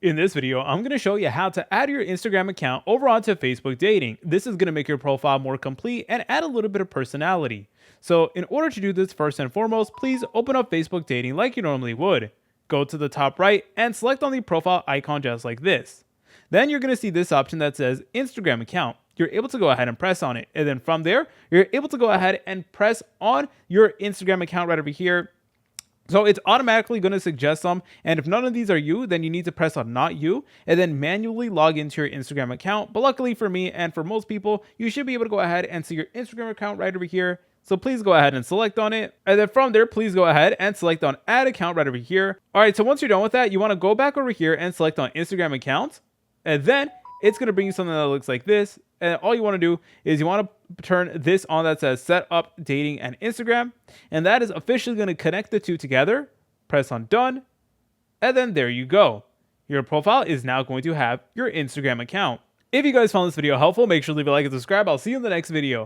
In this video, I'm going to show you how to add your Instagram account over onto Facebook Dating. This is going to make your profile more complete and add a little bit of personality. So in order to do this, first and foremost, please open up Facebook Dating like you normally would. Go to the top right and select on the profile icon just like this. Then you're going to see this option that says Instagram account. You're able to go ahead and press on it. And then from there, you're able to go ahead and press on your Instagram account right over here. So it's automatically going to suggest some, and if none of these are you, then you need to press on not you and then manually log into your Instagram account. But luckily for me and for most people, you should be able to go ahead and see your Instagram account right over here. So please go ahead and select on it. And then from there, please go ahead and select on add account right over here. All right, so once you're done with that, you want to go back over here and select on Instagram account. And then it's going to bring you something that looks like this. And all you want to do is you want to turn this on that says set up dating and Instagram. And that is officially going to connect the two together. Press on done. And then there you go. Your profile is now going to have your Instagram account. If you guys found this video helpful, make sure to leave a like and subscribe. I'll see you in the next video.